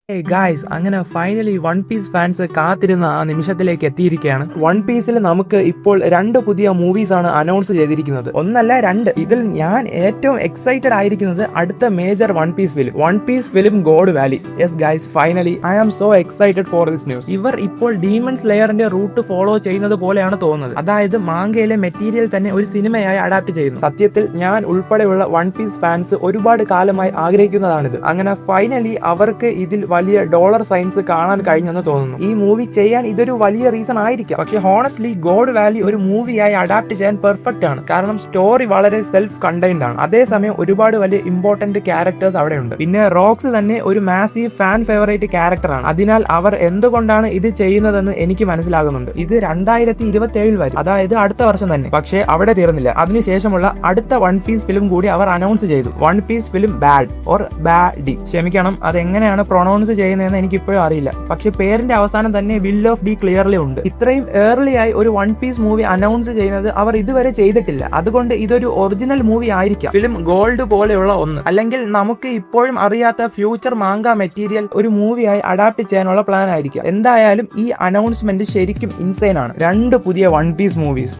Guys അങ്ങനെ finally one piece fans കാത്തിരുന്ന ആ നിമിഷത്തിലേക്ക് എത്തിയിരിക്കുകയാണ്. വൺ പീസിൽ നമുക്ക് ഇപ്പോൾ 2 പുതിയ മൂവീസ് ആണ് അനൗൺസ് ചെയ്തിരിക്കുന്നത്. ഒന്നല്ല 2. ഇതിൽ ഞാൻ ഏറ്റവും എക്സൈറ്റഡ് ആയിരിക്കുന്നത് അടുത്ത major One piece film God Valley. Yes guys, finally I am so excited for this news. ഇവർ ഇപ്പോൾ ഡീമൺ സ്ലെയറിന്റെ റൂട്ട് ഫോളോ ചെയ്യുന്നത് പോലെയാണ് തോന്നുന്നത്. അതായത് മാങ്കയിലെ മെറ്റീരിയൽ തന്നെ ഒരു സിനിമയായി അഡാപ്റ്റ് ചെയ്യുന്നു. സത്യത്തിൽ ഞാൻ ഉൾപ്പെടെയുള്ള വൺ പീസ് ഫാൻസ് ഒരുപാട് കാലമായി ആഗ്രഹിക്കുന്നതാണിത്. അങ്ങനെ ഫൈനലി അവർക്ക് ഇതിൽ വലിയ ഡോളർ സൈൻസ് കാണാൻ കഴിഞ്ഞെന്ന് തോന്നുന്നു. ഈ മൂവി ചെയ്യാൻ ഇതൊരു വലിയ റീസൺ ആയിരിക്കാം. പക്ഷെ ഹോണസ്റ്റ്ലി ഗോഡ് വാലി ഒരു മൂവിയായി അഡാപ്റ്റ് ചെയ്യാൻ പെർഫെക്റ്റ് ആണ്. കാരണം സ്റ്റോറി വളരെ സെൽഫ് കണ്ടെയ്ൻഡ് ആണ്. അതേസമയം ഒരുപാട് വലിയ ഇമ്പോർട്ടന്റ് ക്യാരക്ടേഴ്സ് അവിടെ ഉണ്ട്. പിന്നെ റോക്സ് തന്നെ ഒരു മാസീവ് ഫാൻ ഫേവറേറ്റ് ക്യാരക്ടർ ആണ്. അതിനാൽ അവർ എന്തുകൊണ്ടാണ് ഇത് ചെയ്യുന്നതെന്ന് എനിക്ക് മനസ്സിലാകുന്നുണ്ട്. ഇത് 2027 വരും, അതായത് അടുത്ത വർഷം തന്നെ. പക്ഷേ അവിടെ തീർന്നില്ല. അതിനുശേഷമുള്ള അടുത്ത വൺ പീസ് ഫിലിം കൂടി അവർ അനൗൺസ് ചെയ്തു. One piece film bad or baddie, ക്ഷമിക്കണം, അതെങ്ങനെയാണ് പ്രൊണൗൺസ് ചെയ്യുന്നതെന്ന് എനിക്ക് ഇപ്പോഴും അറിയില്ല. പക്ഷെ പേരിന്റെ അവസാനം തന്നെ വിൽ ഓഫ് ഡി ക്ലിയർലി ഉണ്ട്. ഇത്രയും ഏർലി ആയി ഒരു വൺ പീസ് മൂവി അനൗൺസ് ചെയ്യുന്നത് അവർ ഇതുവരെ ചെയ്തിട്ടില്ല. അതുകൊണ്ട് ഇതൊരു ഒറിജിനൽ മൂവി ആയിരിക്കാം. ഫിലിം ഗോൾഡ് പോലെയുള്ള ഒന്ന്, അല്ലെങ്കിൽ നമുക്ക് ഇപ്പോഴും അറിയാത്ത ഫ്യൂച്ചർ മാങ്ക മെറ്റീരിയൽ ഒരു മൂവിയായി അഡാപ്റ്റ് ചെയ്യാനുള്ള പ്ലാൻ ആയിരിക്കാം. എന്തായാലും ഈ അനൗൺസ്മെന്റ് ശരിക്കും ഇൻസൈൻ ആണ്. 2 പുതിയ വൺ പീസ് മൂവീസ്.